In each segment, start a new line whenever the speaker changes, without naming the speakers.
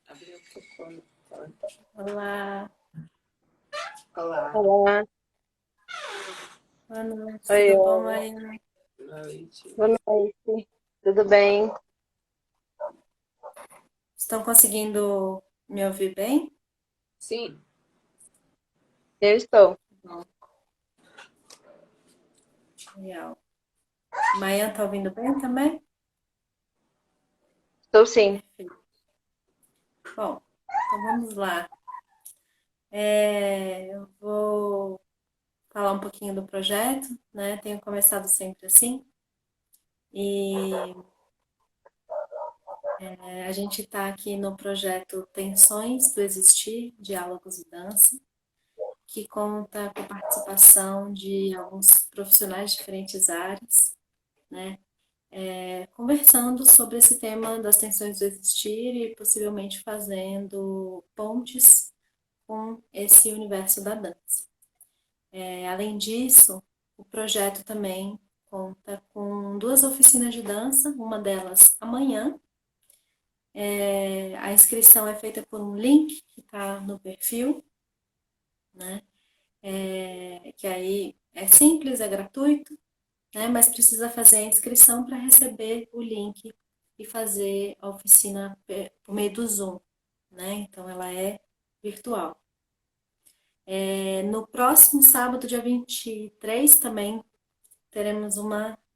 Abriu o microfone.
Olá,
Olá,
Olá,
boa noite,
oi,
tudo bom,
Olga.
Maria?
noite.
Boa noite. Tudo bem?
Estão conseguindo me ouvir bem?
Sim,
Eu estou.
Bom, legal. Maia tá ouvindo bem também?
Estou sim.
Perfeito. Bom, então vamos lá. Eu vou falar um pouquinho do projeto, né? Tenho começado sempre assim. E a gente está aqui no projeto Tensões do Existir, Diálogos e Dança, que conta com a participação de alguns profissionais de diferentes áreas, né? Conversando sobre esse tema das tensões do existir e possivelmente fazendo pontes com esse universo da dança. Além disso, o projeto também conta com duas oficinas de dança, uma delas amanhã. A inscrição é feita por um link que está no perfil, né? Que aí é simples, é gratuito, né? Mas precisa fazer a inscrição para receber o link e fazer a oficina por meio do Zoom, né? Então ela é virtual. No próximo sábado, dia 23, também teremos um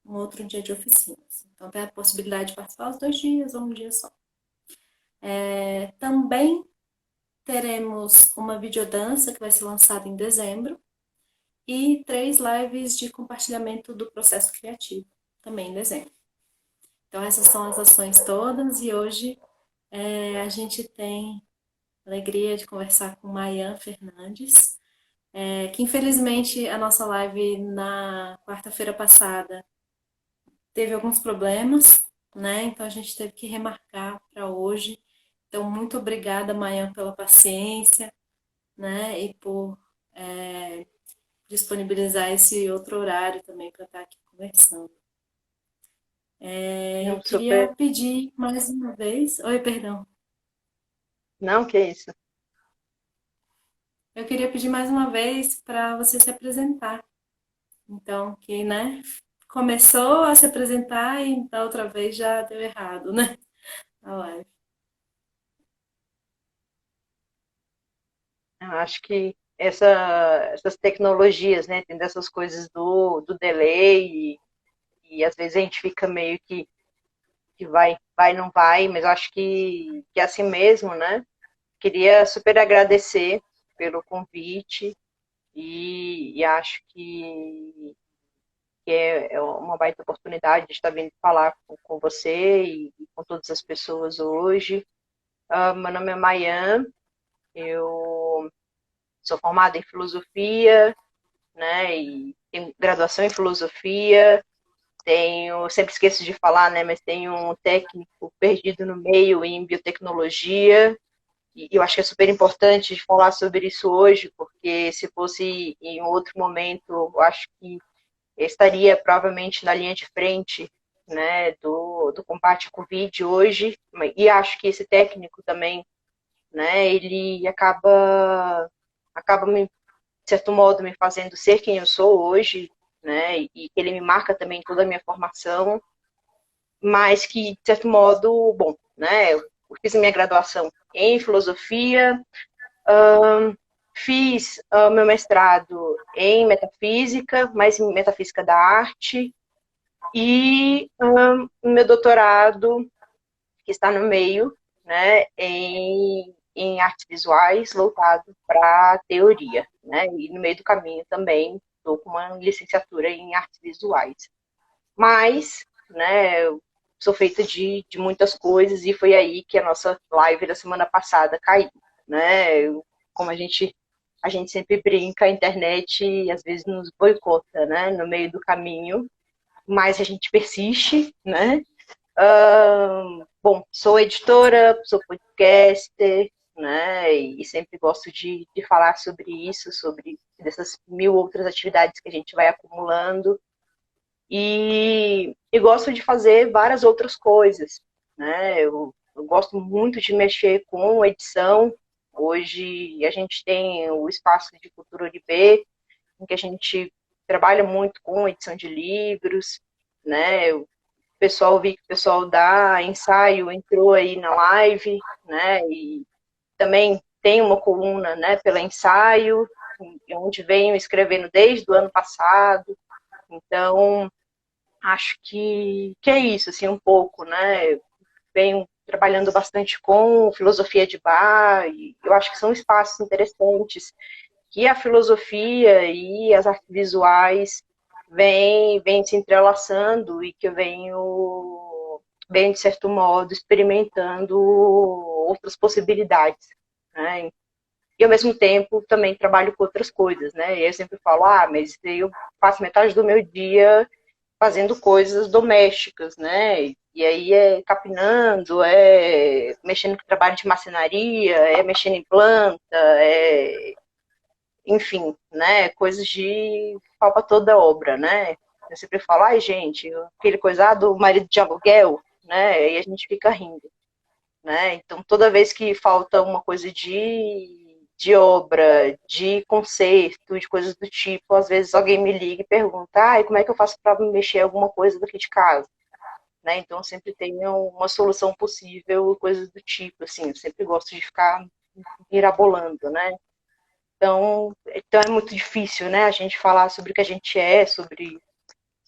outro dia de oficinas. Então tem a possibilidade de participar os 2 dias ou um dia só. Também teremos uma videodança que vai ser lançada em dezembro e 3 lives de compartilhamento do processo criativo, também em dezembro. Então, essas são as ações todas e hoje a gente tem a alegria de conversar com Mayan Fernandes, que infelizmente a nossa live na quarta-feira passada teve alguns problemas, né? Então a gente teve que remarcar para hoje. Então, muito obrigada, Mayan, pela paciência, né? E por disponibilizar esse outro horário também para estar aqui conversando. Eu
Não, super.
queria pedir mais uma vez. Oi, perdão.
Não, que isso.
Eu queria pedir mais uma vez para você se apresentar. Então, que, né, começou a se apresentar e da outra vez já deu errado, né? A live.
Eu acho que essas tecnologias, né, tem dessas coisas do delay e às vezes a gente fica meio que vai, não vai, mas eu acho que é assim mesmo, né? Queria super agradecer pelo convite e acho que é uma baita oportunidade de estar vindo falar com você e com todas as pessoas hoje. Meu nome é Mayan, eu sou formada em filosofia, né, e tenho graduação em filosofia, sempre esqueço de falar, né, mas tenho um técnico perdido no meio em biotecnologia, e eu acho que é super importante de falar sobre isso hoje, porque se fosse em outro momento, eu acho que eu estaria provavelmente na linha de frente, né, do combate à Covid hoje, e acho que esse técnico também, né, ele acaba me, de certo modo, me fazendo ser quem eu sou hoje, né, e ele me marca também toda a minha formação, mas que, de certo modo, bom, né, eu fiz a minha graduação em filosofia, fiz meu mestrado em metafísica, mas em metafísica da arte, e meu doutorado, que está no meio, né, em artes visuais, voltado para teoria, né, e no meio do caminho também estou com uma licenciatura em artes visuais. Mas, né, eu sou feita de muitas coisas e foi aí que a nossa live da semana passada caiu, né, como a gente sempre brinca, a internet às vezes nos boicota, né, no meio do caminho, mas a gente persiste, né? Bom, sou editora, sou podcaster, né? E sempre gosto de falar sobre isso, sobre dessas mil outras atividades que a gente vai acumulando. E gosto de fazer várias outras coisas, né? Eu Eu gosto muito de mexer com edição. Hoje a gente tem o espaço de Cultura UNB, em que a gente trabalha muito com edição de livros, né? O pessoal, vi que o pessoal da ensaio entrou aí na live, né? E também tem uma coluna, né, pela ensaio, onde venho escrevendo desde o ano passado. Então, acho que é isso, assim, um pouco, né? Venho trabalhando bastante com filosofia de bar, e eu acho que são espaços interessantes que a filosofia e as artes visuais vêm se entrelaçando e que eu venho, de certo modo, experimentando outras possibilidades, né? E, ao mesmo tempo, também trabalho com outras coisas, né? E eu sempre falo, mas eu passo metade do meu dia fazendo coisas domésticas, né? E aí é capinando, é mexendo com trabalho de marcenaria, é mexendo em planta, enfim, né? Coisas de pau pra toda obra, né? Eu sempre falo, gente, aquele coisado, marido de aluguel, né? E a gente fica rindo, né? Então, toda vez que falta uma coisa de obra, de conserto, de coisas do tipo, às vezes alguém me liga e pergunta, como é que eu faço para mexer alguma coisa daqui de casa? Né? Então, eu sempre tenho uma solução possível, coisas do tipo, assim, eu sempre gosto de ficar mirabolando, né? Então é muito difícil, né, a gente falar sobre o que a gente é, sobre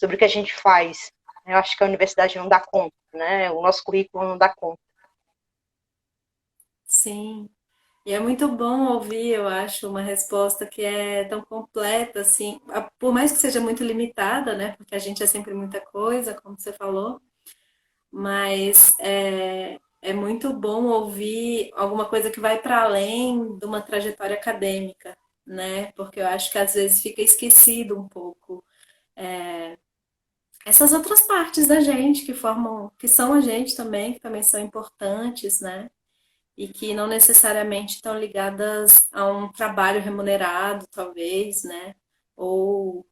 o que a gente faz. Eu acho que a universidade não dá conta, né? O nosso currículo não dá conta.
Sim. E é muito bom ouvir, eu acho, uma resposta que é tão completa, assim, por mais que seja muito limitada, né? Porque a gente é sempre muita coisa, como você falou, mas é muito bom ouvir alguma coisa que vai para além de uma trajetória acadêmica, né? Porque eu acho que às vezes fica esquecido um pouco essas outras partes da gente que formam, que são a gente também, que também são importantes, né? E que não necessariamente estão ligadas a um trabalho remunerado, talvez, né? Ou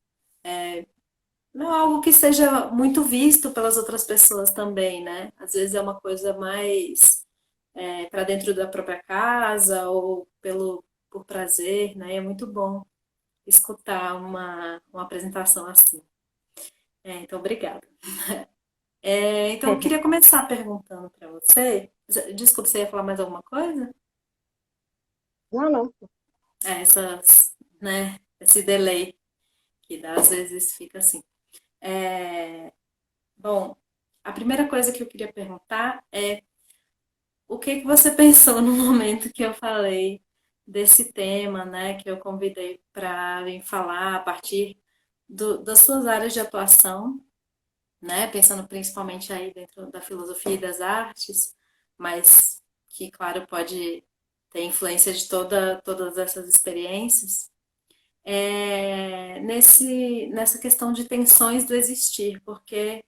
não algo que seja muito visto pelas outras pessoas também, né? Às vezes é uma coisa mais para dentro da própria casa ou por prazer, né? E é muito bom escutar uma apresentação assim. Então, obrigada. Então, eu queria começar perguntando para você. Desculpa, você ia falar mais alguma coisa?
Não, não.
Né, esse delay que dá, às vezes fica assim. Bom, a primeira coisa que eu queria perguntar é o que que você pensou no momento que eu falei desse tema, né, que eu convidei para vir falar a partir das suas áreas de atuação, né, pensando principalmente aí dentro da filosofia e das artes, mas que, claro, pode ter influência de todas essas experiências. Nessa questão de tensões do existir, porque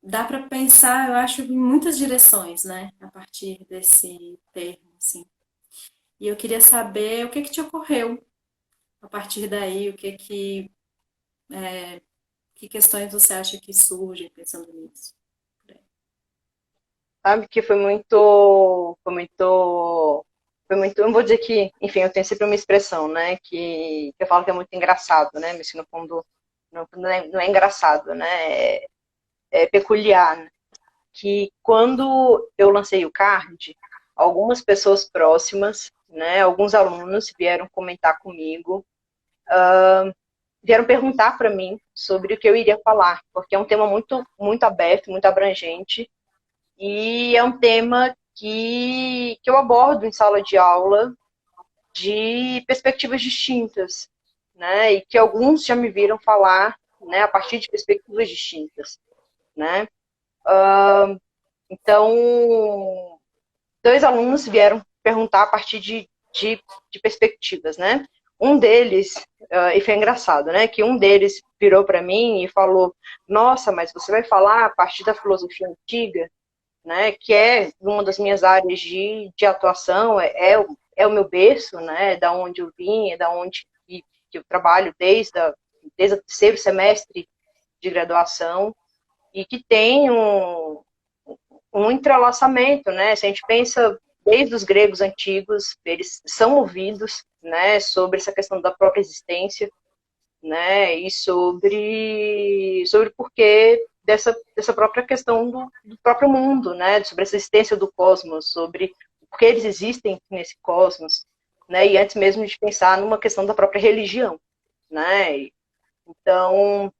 dá para pensar, eu acho, em muitas direções, né, a partir desse termo, assim. E eu queria saber o que te ocorreu a partir daí, que questões você acha que surgem pensando nisso?
Sabe que foi muito, eu não vou dizer que, enfim, eu tenho sempre uma expressão, né, que eu falo que é muito engraçado, né, mas que no fundo não é engraçado, né, é peculiar, né? Que quando eu lancei o card, algumas pessoas próximas, né, alguns alunos vieram comentar comigo, vieram perguntar para mim sobre o que eu iria falar, porque é um tema muito, muito aberto, muito abrangente, e é um tema que eu abordo em sala de aula de perspectivas distintas, né, e que alguns já me viram falar, né, a partir de perspectivas distintas, né. Então, dois alunos vieram perguntar a partir de perspectivas, né? Um deles, e foi engraçado, né? Que um deles virou para mim e falou: Nossa, mas você vai falar a partir da filosofia antiga, né? Que é uma das minhas áreas de atuação, é o meu berço, né? Da onde eu vim, é da onde que eu trabalho desde o terceiro semestre de graduação, e que tem um um entrelaçamento, né? Se a gente pensa desde os gregos antigos, eles são movidos, né, sobre essa questão da própria existência, né, e sobre o porquê dessa própria questão do próprio mundo, né, sobre essa existência do cosmos, sobre por que eles existem nesse cosmos, né, e antes mesmo de pensar numa questão da própria religião, né. Então,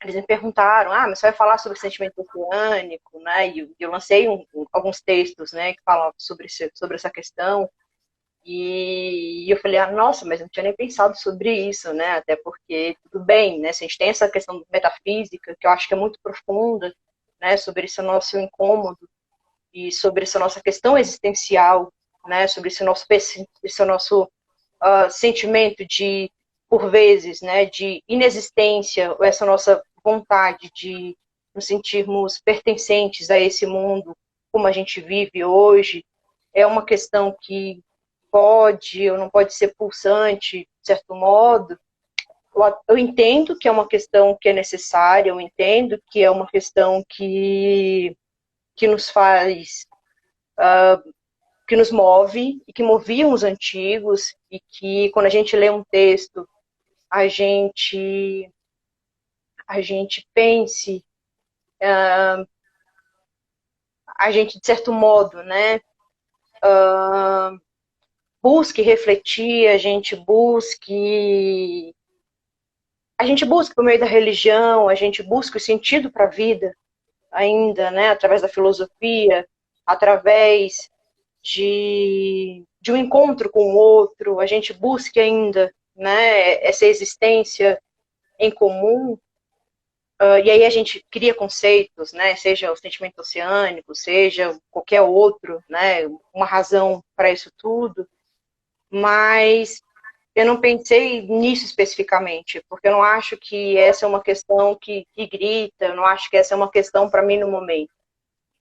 eles me perguntaram, mas você vai falar sobre sentimento oceânico, né? E eu lancei alguns textos, né, que falam sobre essa questão. E eu falei, nossa, mas eu não tinha nem pensado sobre isso, né? Até porque, tudo bem, né? Se a gente tem essa questão metafísica, que eu acho que é muito profunda, né? Sobre esse nosso incômodo e sobre essa nossa questão existencial, né? Sobre esse nosso sentimento de, por vezes, né? De inexistência, ou essa nossa vontade de nos sentirmos pertencentes a esse mundo como a gente vive hoje, é uma questão que pode ou não pode ser pulsante, de certo modo. Eu entendo que é uma questão que é necessária, eu entendo que é uma questão que nos faz, que nos move, e que moviam os antigos, e que quando a gente lê um texto, a gente pense, a gente, de certo modo, né, busque refletir, a gente busca por meio da religião, a gente busca o sentido para a vida ainda, né, através da filosofia, através de um encontro com o outro, a gente busca ainda, né, essa existência em comum. E aí a gente cria conceitos, né, seja o sentimento oceânico, seja qualquer outro, né, uma razão para isso tudo, mas eu não pensei nisso especificamente, porque eu não acho que essa é uma questão que grita, eu não acho que essa é uma questão para mim no momento,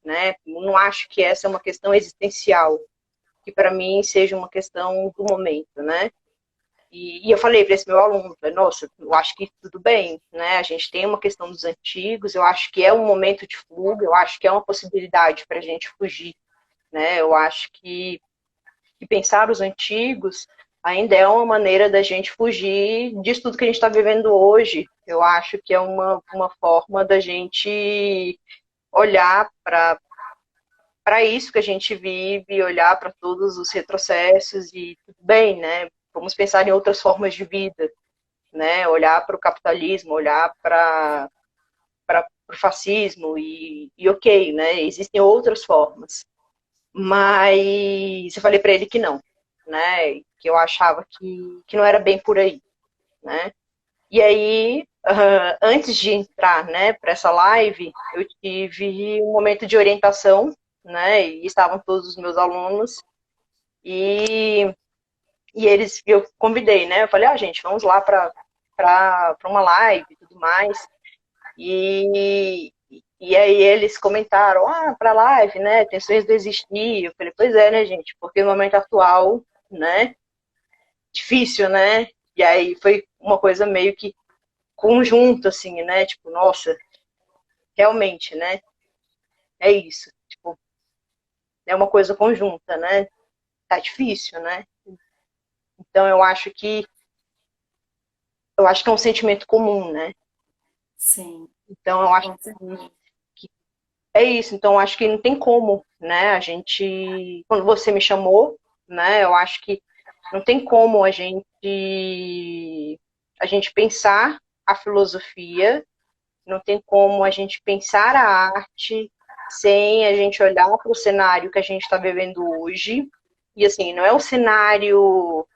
né? Eu não acho que essa é uma questão existencial, que para mim seja uma questão do momento, né? E eu falei para esse meu aluno, falei, nossa, eu acho que tudo bem, né? A gente tem uma questão dos antigos, eu acho que é um momento de fuga, eu acho que é uma possibilidade para a gente fugir, né? Eu acho que pensar os antigos ainda é uma maneira da gente fugir disso tudo que a gente está vivendo hoje. Eu acho que é uma forma da gente olhar para isso que a gente vive, olhar para todos os retrocessos e tudo bem, né? Vamos pensar em outras formas de vida, né? Olhar para o capitalismo, olhar para o fascismo e ok, né? Existem outras formas. Mas eu falei para ele que não, né? Que eu achava que não era bem por aí, né? E aí, antes de entrar, né, para essa live, eu tive um momento de orientação, né? E estavam todos os meus alunos e eu convidei, né? Eu falei, gente, vamos lá para uma live e tudo mais. E aí eles comentaram, para live, né, tensões do existir. Eu falei, pois é, né, gente, porque no momento atual, né, difícil, né? E aí foi uma coisa meio que conjunto, assim, né, tipo, nossa, realmente, né, é isso, tipo, é uma coisa conjunta, né, tá difícil, né? Então eu acho que é um sentimento comum, né?
Sim,
Então eu acho
com certeza.
que é isso, então eu acho que não tem como, né, a gente, quando você me chamou, né, eu acho que não tem como a gente pensar a filosofia, não tem como a gente pensar a arte sem a gente olhar para o cenário que a gente está vivendo hoje. E assim, não é o cenário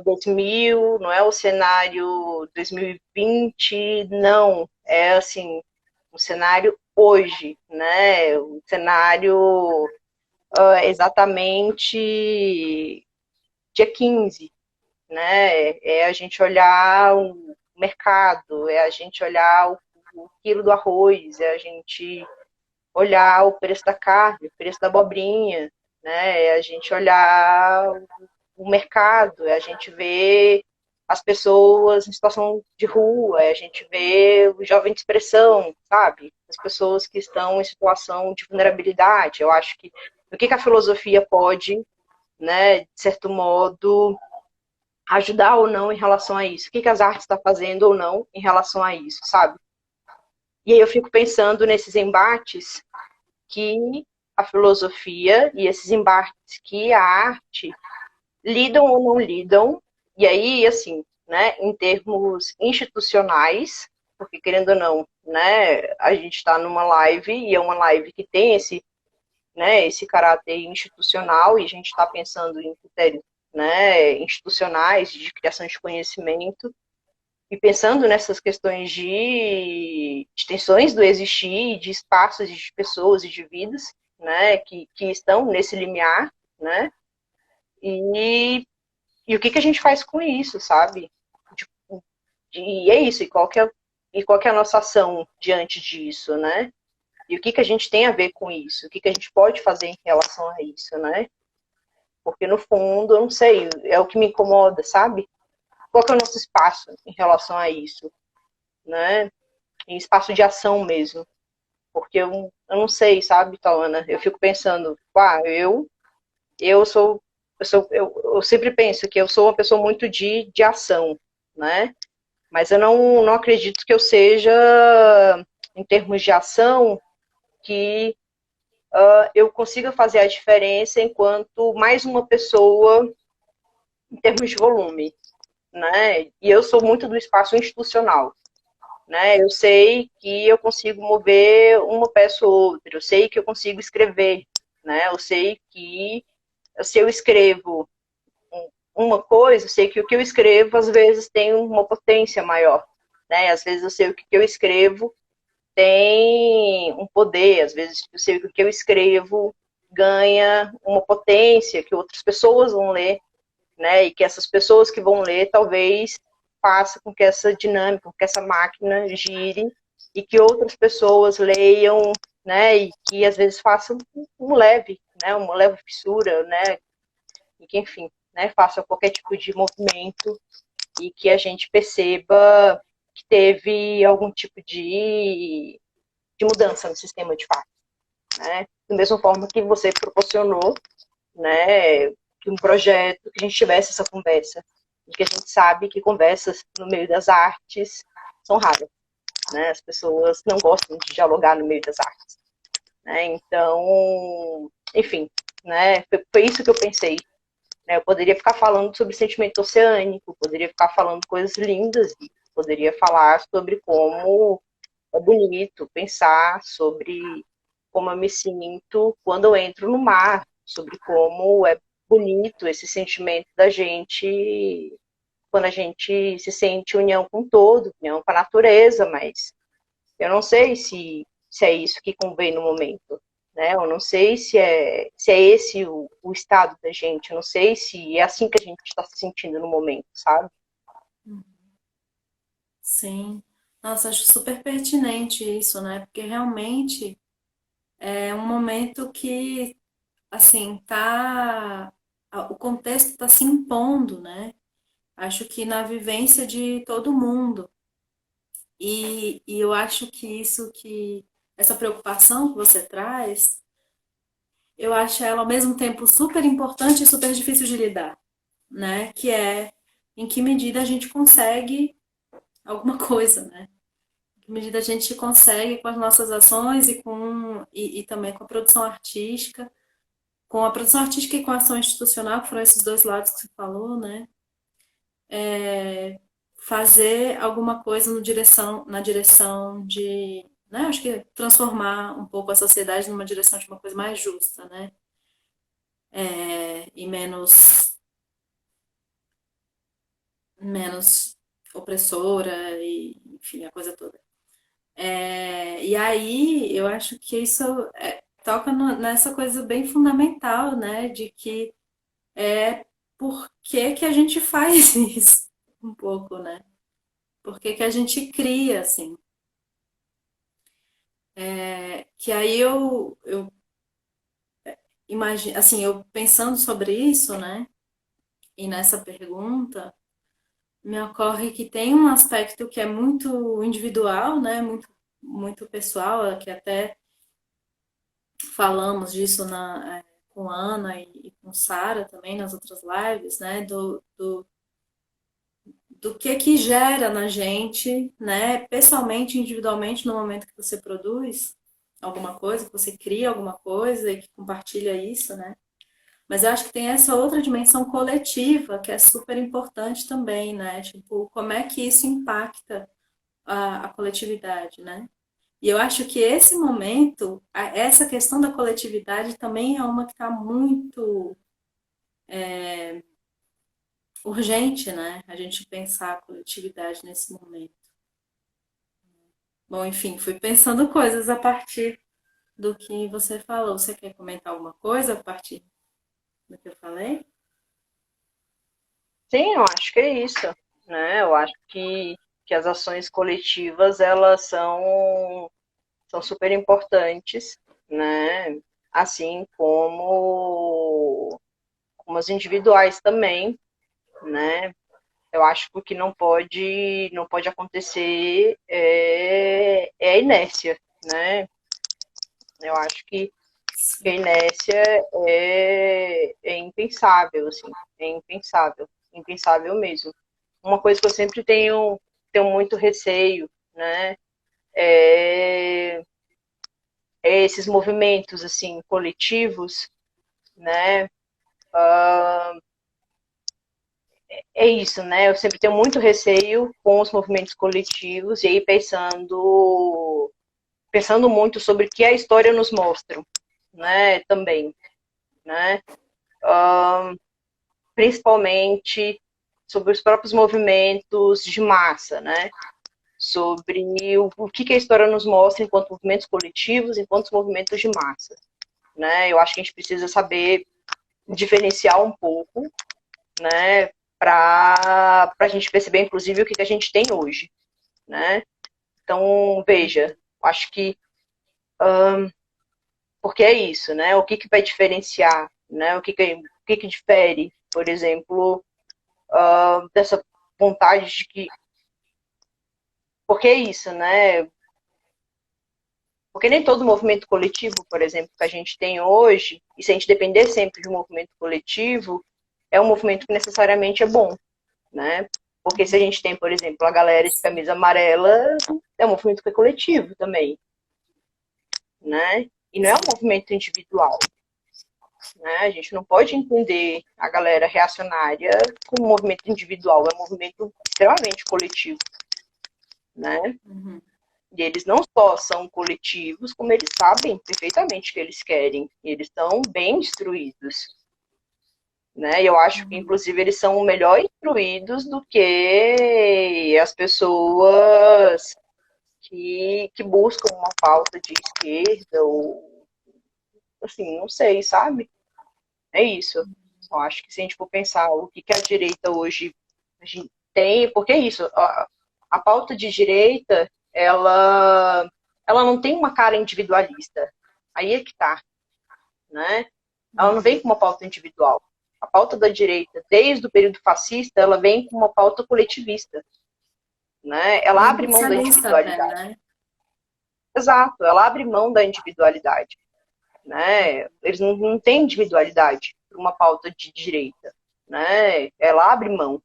2000, não é o cenário 2020, não. É assim, o cenário hoje, né? O cenário exatamente dia 15, né? É a gente olhar o mercado, é a gente olhar o quilo do arroz, é a gente olhar o preço da carne, o preço da abobrinha, né? É a gente olhar o mercado, é a gente ver as pessoas em situação de rua, a gente vê o jovem de expressão, sabe? As pessoas que estão em situação de vulnerabilidade. Eu acho que o que a filosofia pode, né, de certo modo, ajudar ou não em relação a isso? O que as artes estão fazendo ou não em relação a isso, sabe? E aí eu fico pensando nesses embates que a filosofia e esses embates que a arte lidam ou não lidam, e aí, assim, né, em termos institucionais, porque querendo ou não, né, a gente está numa live e é uma live que tem esse, né, esse caráter institucional e a gente está pensando em critérios, né, institucionais de criação de conhecimento e pensando nessas questões de tensões do existir, de espaços de pessoas e de vidas, né, que estão nesse limiar, né, e e o que a gente faz com isso, sabe? Tipo, e é isso, e qual que é a nossa ação diante disso, né? E o que a gente tem a ver com isso? O que a gente pode fazer em relação a isso, né? Porque no fundo, eu não sei, é o que me incomoda, sabe? Qual que é o nosso espaço em relação a isso, né? Em espaço de ação mesmo. Porque eu não sei, sabe, Tawana? Eu fico pensando, eu sou eu sempre penso que eu sou uma pessoa muito de ação, né? Mas eu não acredito que eu seja, em termos de ação, que eu consiga fazer a diferença enquanto mais uma pessoa em termos de volume, né? E eu sou muito do espaço institucional, né? Eu sei que eu consigo mover uma peça ou outra, eu sei que eu consigo escrever, né? Eu sei que se eu escrevo uma coisa, eu sei que o que eu escrevo às vezes tem uma potência maior, né? Às vezes eu sei o que eu escrevo tem um poder, às vezes eu sei que o que eu escrevo ganha uma potência que outras pessoas vão ler, né? E que essas pessoas que vão ler talvez faça com que essa dinâmica, com que essa máquina gire e que outras pessoas leiam, né? E que às vezes façam um leve, né? Uma leve fissura, né? E que enfim, né? Faça qualquer tipo de movimento e que a gente perceba que teve algum tipo de mudança no sistema de fato, né? Da mesma forma que você proporcionou, né, que um projeto, que a gente tivesse essa conversa, e que a gente sabe que conversas no meio das artes são raras, né? As pessoas não gostam de dialogar no meio das artes, né? Então, enfim, né? Foi isso que eu pensei. Né? Eu poderia ficar falando sobre sentimento oceânico, poderia ficar falando coisas lindas, poderia falar sobre como é bonito pensar sobre como eu me sinto quando eu entro no mar, sobre como é bonito esse sentimento da gente quando a gente se sente união com o todo, união com a natureza, mas eu não sei se é isso que convém no momento, né? Eu não sei se é esse o estado da gente, eu não sei se é assim que a gente está se sentindo no momento, sabe?
Sim. Nossa, acho super pertinente isso, né? Porque realmente é um momento que, assim, o contexto está se impondo, né? Acho que na vivência de todo mundo. E eu acho que essa preocupação que você traz, eu acho ela ao mesmo tempo super importante e super difícil de lidar, né? Que é em que medida a gente consegue alguma coisa, né? Em que medida a gente consegue com as nossas ações e também com a produção artística, com a produção artística e com a ação institucional, que foram esses dois lados que você falou, né? Fazer alguma coisa na direção de, né? Acho que transformar um pouco a sociedade numa direção de uma coisa mais justa, né? E menos opressora e, enfim, a coisa toda. E aí, eu acho que isso toca nessa coisa bem fundamental, né? De que por que a gente faz isso um pouco, né? Por que a gente cria, assim? Que aí eu imagino, assim, eu pensando sobre isso, né? E nessa pergunta, Me ocorre que tem um aspecto que é muito individual, né? Muito pessoal, que até falamos disso com Ana e com Sara também nas outras lives, né? Do que gera na gente, né? Pessoalmente, individualmente, no momento que você produz alguma coisa, que você cria alguma coisa e que compartilha isso, né? Mas eu acho que tem essa outra dimensão coletiva que é super importante também, né? Tipo, como é que isso impacta a coletividade, né? E eu acho que esse momento, essa questão da coletividade também é uma que está muito urgente, né? A gente pensar a coletividade nesse momento. Bom, enfim, fui pensando coisas a partir do que você falou. Você quer comentar alguma coisa a partir do que eu falei?
Sim, eu acho que é isso, né? Eu acho que as ações coletivas, elas são super importantes, né? Assim como as individuais também, né? Eu acho que o que não pode acontecer é a inércia, né? Eu acho que a
Sim.
inércia é impensável, assim, é impensável, impensável mesmo. Uma coisa que eu sempre tenho muito receio, né? É, é esses movimentos assim coletivos, né? É isso, né? Eu sempre tenho muito receio com os movimentos coletivos e aí pensando muito sobre o que a história nos mostra, né? Também, né? Principalmente sobre os próprios movimentos de massa, né? Sobre o que a história nos mostra enquanto movimentos coletivos, enquanto movimentos de massa, né? Eu acho que a gente precisa saber diferenciar um pouco, né? Para a gente perceber, inclusive, o que a gente tem hoje, né? Então, veja, acho que porque é isso, né? O que vai diferenciar, né? O que difere, por exemplo, dessa vontade de que porque é isso, né? Porque nem todo movimento coletivo, por exemplo, que a gente tem hoje, e se a gente depender sempre de um movimento coletivo, é um movimento que necessariamente é bom, né? Porque se a gente tem, por exemplo, a galera de camisa amarela, é um movimento que é coletivo também, né? E não é um movimento individual, né? A gente não pode entender a galera reacionária como um movimento individual, é um movimento extremamente coletivo, né?
Uhum.
E eles não só são coletivos, como eles sabem perfeitamente o que eles querem. E eles estão bem instruídos. Né? E eu acho que, inclusive, eles são melhor instruídos do que as pessoas que buscam uma pauta de esquerda ou, assim, não sei, sabe? É isso. Eu acho que se a gente for pensar o que a direita hoje a gente tem, porque é isso, a pauta de direita, ela não tem uma cara individualista. Aí é que tá, né? Ela não vem com uma pauta individual. A pauta da direita, desde o período fascista, ela vem com uma pauta coletivista, né? Ela abre mão da
Universalista até,
individualidade.
né?
Exato, ela abre mão da individualidade, né? Eles não têm individualidade para uma pauta de direita, né? Ela abre mão.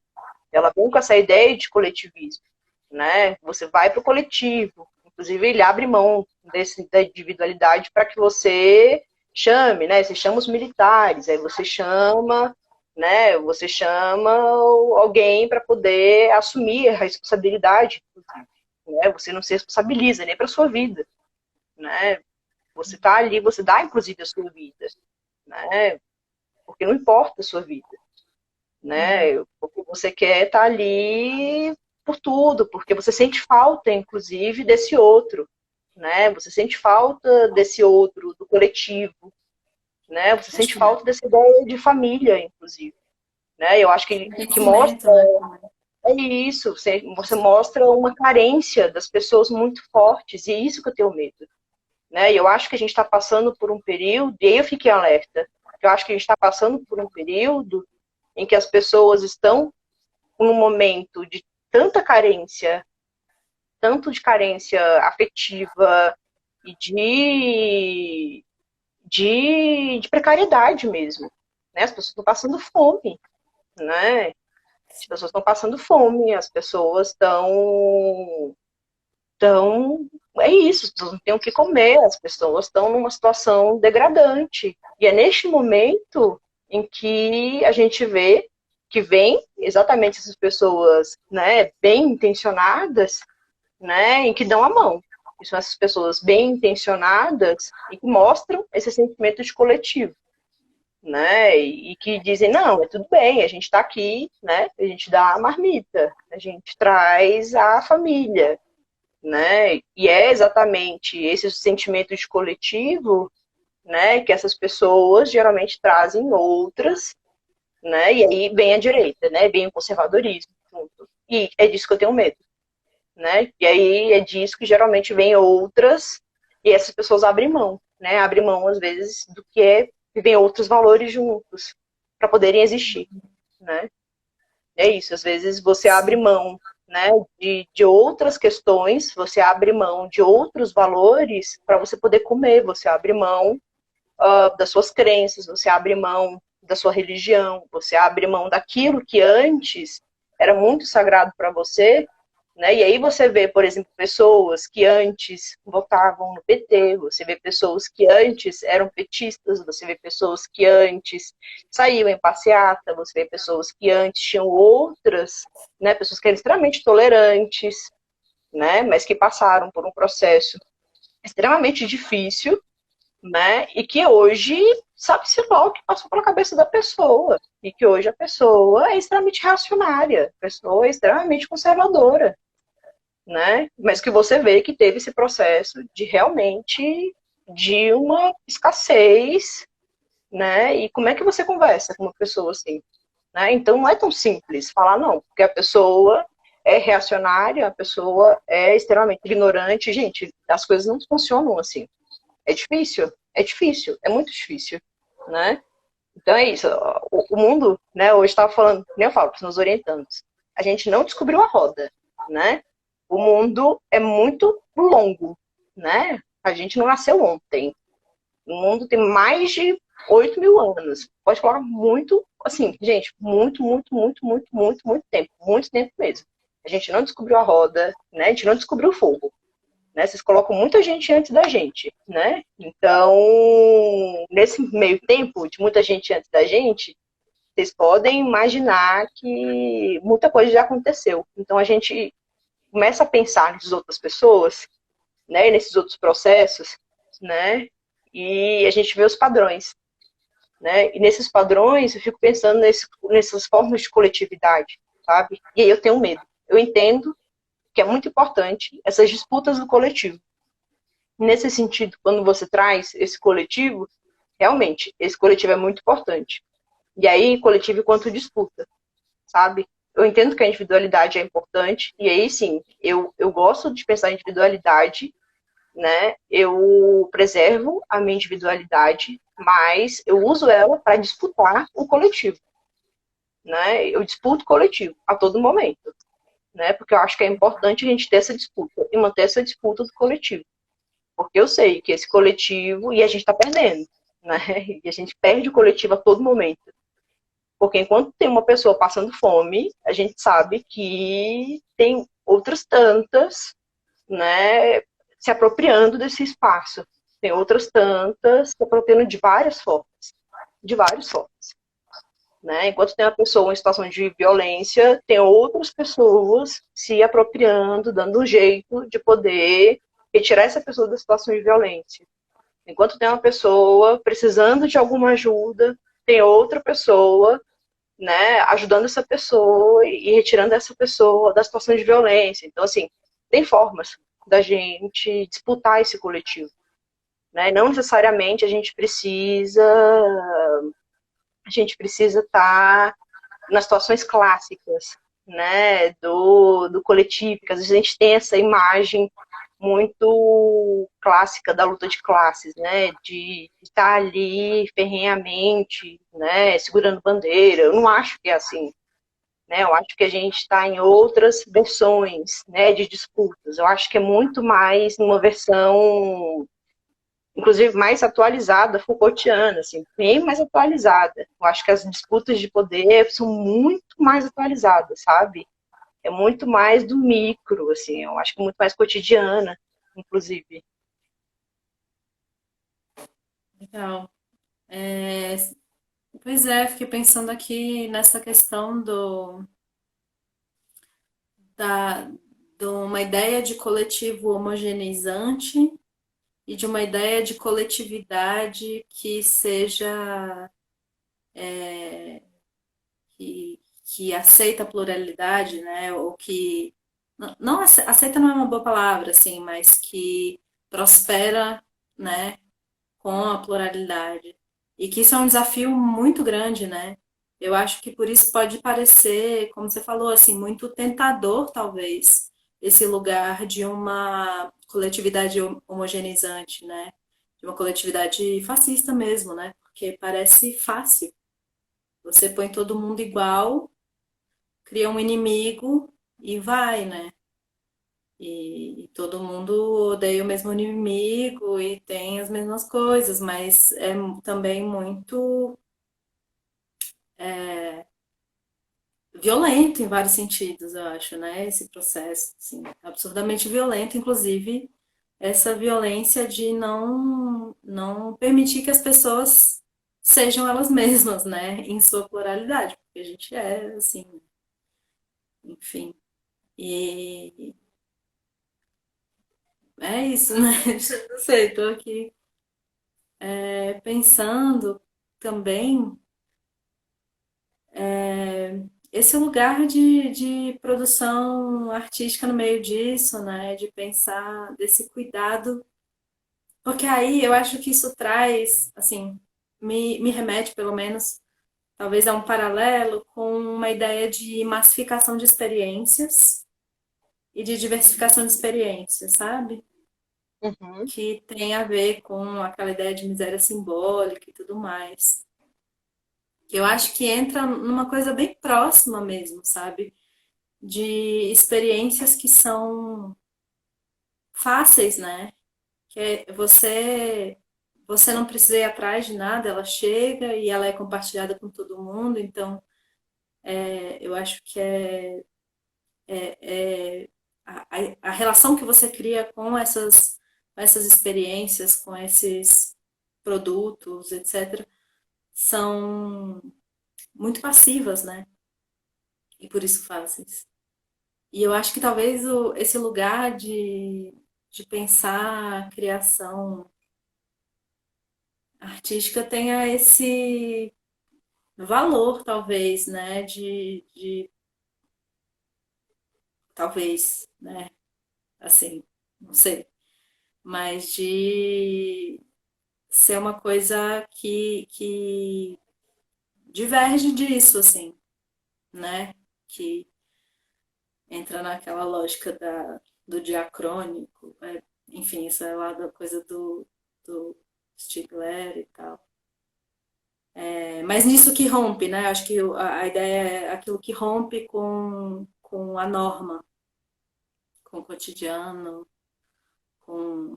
Ela vem com essa ideia de coletivismo, né? Você vai para o coletivo, inclusive ele abre mão da individualidade para que você chame, né? Você chama os militares, aí você chama, né? Você chama alguém para poder assumir a responsabilidade, né? Você não se responsabiliza nem para sua vida, né? Você está ali, você dá inclusive a sua vida, né? Porque não importa a sua vida, né? Porque você quer estar ali por tudo, porque você sente falta, inclusive, desse outro, né? Você sente falta desse outro, do coletivo, né? Você
Acho
sente
que é
falta dessa ideia de família, inclusive, né? Eu acho que
pertencimento,
mostra
né?
é isso, você mostra uma carência das pessoas muito fortes, e é isso que eu tenho medo, né? E eu acho que a gente está passando por um período, e aí eu fiquei alerta, eu acho que a gente está passando por um período em que as pessoas estão num momento de tanta carência, tanto de carência afetiva e de precariedade mesmo, né? As pessoas estão passando fome, né? As pessoas estão passando fome, as pessoas estão... Então, é isso, as pessoas não têm o que comer, as pessoas estão numa situação degradante. E é neste momento em que a gente vê que vem exatamente essas pessoas, né, bem intencionadas, né, em que dão a mão. E são essas pessoas bem intencionadas e que mostram esse sentimento de coletivo, né, e que dizem, não, é tudo bem, a gente está aqui, né, a gente dá a marmita, a gente traz a família, né, e é exatamente esse sentimento de coletivo, né, que essas pessoas geralmente trazem outras, né, e aí vem a direita, né, vem o conservadorismo junto. E é disso que eu tenho medo, né? E aí é disso que geralmente vem outras, e essas pessoas abrem mão, né? Abrem mão, às vezes, do que é, que vem outros valores juntos, para poderem existir, né? É isso, às vezes você abre mão, né, de outras questões, você abre mão de outros valores para você poder comer, você abre mão das suas crenças, você abre mão da sua religião, você abre mão daquilo que antes era muito sagrado para você, né? E aí você vê, por exemplo, pessoas que antes votavam no PT, você vê pessoas que antes eram petistas, você vê pessoas que antes saíam em passeata, você vê pessoas que antes tinham outras, né? Pessoas que eram extremamente tolerantes, né? Mas que passaram por um processo extremamente difícil, né? E que hoje sabe-se lá o que passou pela cabeça da pessoa. E que hoje a pessoa é extremamente reacionária, a pessoa é extremamente conservadora, né? Mas que você vê que teve esse processo de realmente de uma escassez, né? E como é que você conversa com uma pessoa assim, né? Então não é tão simples falar não, porque a pessoa é reacionária, a pessoa é extremamente ignorante. Gente, as coisas não funcionam assim. É difícil, é muito difícil, né? Então é isso, o mundo, né, hoje estava falando, nem eu falo para os meus orientandos, a gente não descobriu a roda, né? O mundo é muito longo, né? A gente não nasceu ontem. O mundo tem mais de 8.000 anos. Pode falar muito, assim, gente, muito tempo mesmo. A gente não descobriu a roda, né? A gente não descobriu o fogo. Né? Vocês colocam muita gente antes da gente, né? Então, nesse meio tempo de muita gente antes da gente, vocês podem imaginar que muita coisa já aconteceu. Então, a gente começa a pensar nessas outras pessoas, né? Nesses outros processos, né? E a gente vê os padrões, né? E nesses padrões, eu fico pensando nessas formas de coletividade, sabe? E aí eu tenho medo. Eu entendo que é muito importante essas disputas do coletivo. Nesse sentido, quando você traz esse coletivo, realmente, esse coletivo é muito importante. E aí, coletivo enquanto disputa, sabe? Eu entendo que a individualidade é importante, e aí sim, eu gosto de pensar em individualidade, né? Eu preservo a minha individualidade, mas eu uso ela para disputar o coletivo, né? Eu disputo o coletivo a todo momento, né? Porque eu acho que é importante a gente ter essa disputa e manter essa disputa do coletivo. Porque eu sei que esse coletivo, e a gente está perdendo, né? E a gente perde o coletivo a todo momento. Porque enquanto tem uma pessoa passando fome, a gente sabe que tem outras tantas, né, se apropriando desse espaço. Tem outras tantas se apropriando de várias formas. De várias formas. Né? Enquanto tem uma pessoa em situação de violência, tem outras pessoas se apropriando, dando um jeito de poder retirar essa pessoa da situação de violência. Enquanto tem uma pessoa precisando de alguma ajuda, tem outra pessoa, né, ajudando essa pessoa e retirando essa pessoa da situação de violência. Então, assim, tem formas da gente disputar esse coletivo. Né? Não necessariamente a gente precisa estar nas situações clássicas, né, do coletivo, que às vezes a gente tem essa imagem muito clássica da luta de classes, né, de estar ali ferrenhamente, né, segurando bandeira. Eu não acho que é assim, né? Eu acho que a gente está em outras versões, né, de disputas. Eu acho que é muito mais numa versão, inclusive mais atualizada, Foucaultiana, assim, bem mais atualizada. Eu acho que as disputas de poder são muito mais atualizadas, sabe? É muito mais do micro, assim, eu acho que muito mais cotidiana, inclusive.
Legal. É, pois é, fiquei pensando aqui nessa questão da, de uma ideia de coletivo homogeneizante e de uma ideia de coletividade que seja que aceita a pluralidade, né? Ou que não aceita não é uma boa palavra, assim, mas que prospera, né? Com a pluralidade. E que isso é um desafio muito grande, né? Eu acho que por isso pode parecer, como você falou, assim, muito tentador, talvez, esse lugar de uma coletividade homogeneizante, né? De uma coletividade fascista mesmo, né? Porque parece fácil. Você põe todo mundo igual, cria um inimigo e vai, né? E todo mundo odeia o mesmo inimigo e tem as mesmas coisas, mas é também muito violento em vários sentidos, eu acho, né? Esse processo, assim, absurdamente violento, inclusive essa violência de não permitir que as pessoas sejam elas mesmas, né? Em sua pluralidade, porque a gente é, assim, enfim. E é isso, né? Não sei, tô aqui pensando também esse lugar de produção artística no meio disso, né? De pensar desse cuidado, porque aí eu acho que isso traz, assim, me remete pelo menos, talvez a um paralelo com uma ideia de massificação de experiências e de diversificação de experiências, sabe?
Uhum.
Que tem a ver com aquela ideia de miséria simbólica e tudo mais. Que eu acho que entra numa coisa bem próxima mesmo, sabe? De experiências que são fáceis, né? Que você não precisa ir atrás de nada, ela chega e ela é compartilhada com todo mundo, então eu acho que é a relação que você cria com essas experiências, com esses produtos, etc., são muito passivas, né? E por isso fáceis. E eu acho que talvez esse lugar de pensar a criação artística tenha esse valor, talvez, né? Talvez, né? Assim, não sei. Mas de ser uma coisa que diverge disso, assim, né? Que entra naquela lógica do diacrônico, enfim, isso é lá da coisa do Stigler e tal. Mas nisso que rompe, né? Acho que a ideia é aquilo que rompe com a norma, com o cotidiano, com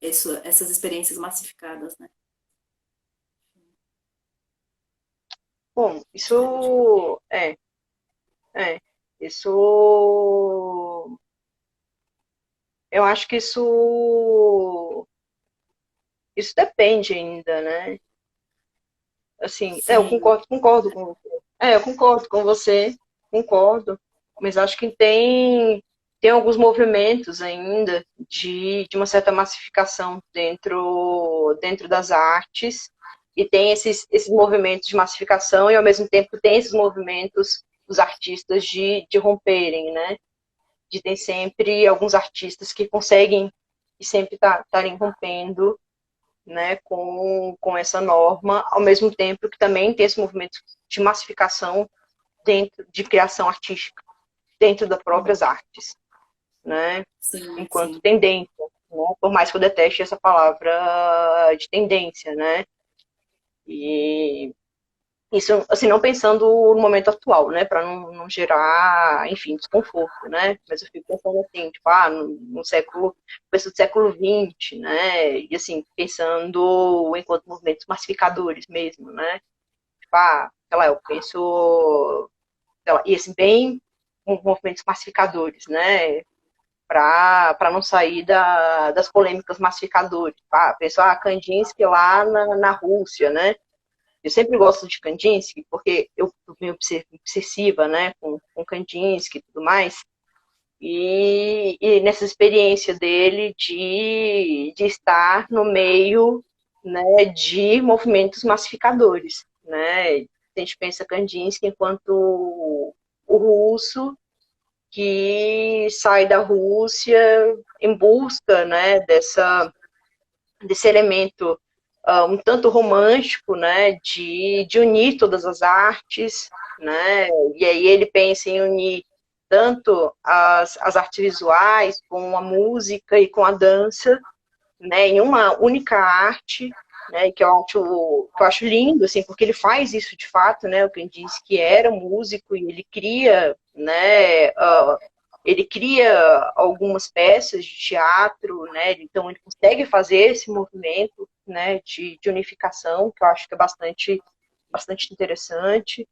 essas experiências massificadas, né?
Bom,
Acho que é tipo.
é, isso, eu acho que isso depende ainda, né? Assim, eu
Sim,
concordo com você. Eu concordo com você, concordo. Mas acho que tem alguns movimentos ainda de uma certa massificação dentro das artes. E tem esses movimentos de massificação e, ao mesmo tempo, tem esses movimentos dos artistas de romperem, né? De ter sempre alguns artistas que conseguem e sempre estarem rompendo, né, com essa norma, ao mesmo tempo que também tem esse movimento de massificação dentro de criação artística, dentro das próprias artes, né,
sim,
enquanto
sim.
tendência, né, por mais que eu deteste essa palavra de tendência, né, e Isso, assim, não pensando no momento atual, né, para não gerar, enfim, desconforto, né, mas eu fico pensando assim, tipo, no século, começo do século XX, né, e assim, pensando enquanto movimentos massificadores mesmo, né, tipo, sei lá, eu penso, sei lá, e assim, bem movimentos massificadores, né, para não sair das polêmicas massificadores, penso, Kandinsky lá na Rússia, né, eu sempre gosto de Kandinsky, porque eu fui meio obsessiva, né, com Kandinsky e tudo mais, e nessa experiência dele de estar no meio, né, de movimentos massificadores, né, a gente pensa Kandinsky enquanto o russo que sai da Rússia em busca, né, desse elemento um tanto romântico, né, de unir todas as artes, né, e aí ele pensa em unir tanto as artes visuais com a música e com a dança, né, em uma única arte, né, que eu acho lindo, assim, porque ele faz isso de fato, né, o que ele diz que era músico e ele cria, né, ele cria algumas peças de teatro, né, então ele consegue fazer esse movimento, né, de unificação, que eu acho que é bastante interessante,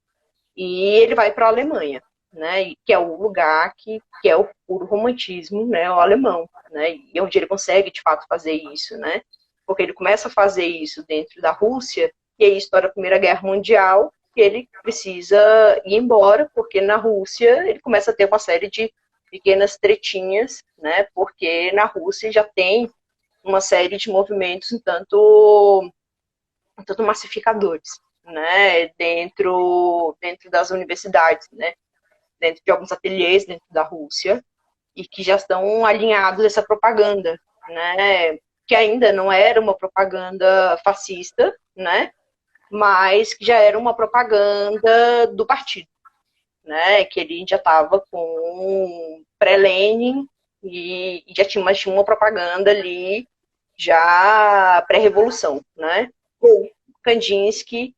e ele vai para a Alemanha, né, que é o lugar que é o puro romantismo, né, o alemão, né, e onde ele consegue de fato fazer isso, né, porque ele começa a fazer isso dentro da Rússia, e aí estoura a Primeira Guerra Mundial, que ele precisa ir embora, porque na Rússia ele começa a ter uma série de pequenas tretinhas, né, porque na Rússia já tem uma série de movimentos um tanto massificadores, né, dentro das universidades, né, dentro de alguns ateliês dentro da Rússia, e que já estão alinhados a essa propaganda, né, que ainda não era uma propaganda fascista, né, mas que já era uma propaganda do partido, né, que ele já estava com pré-Lenin e já tinha uma propaganda ali já pré-revolução, né. O Kandinsky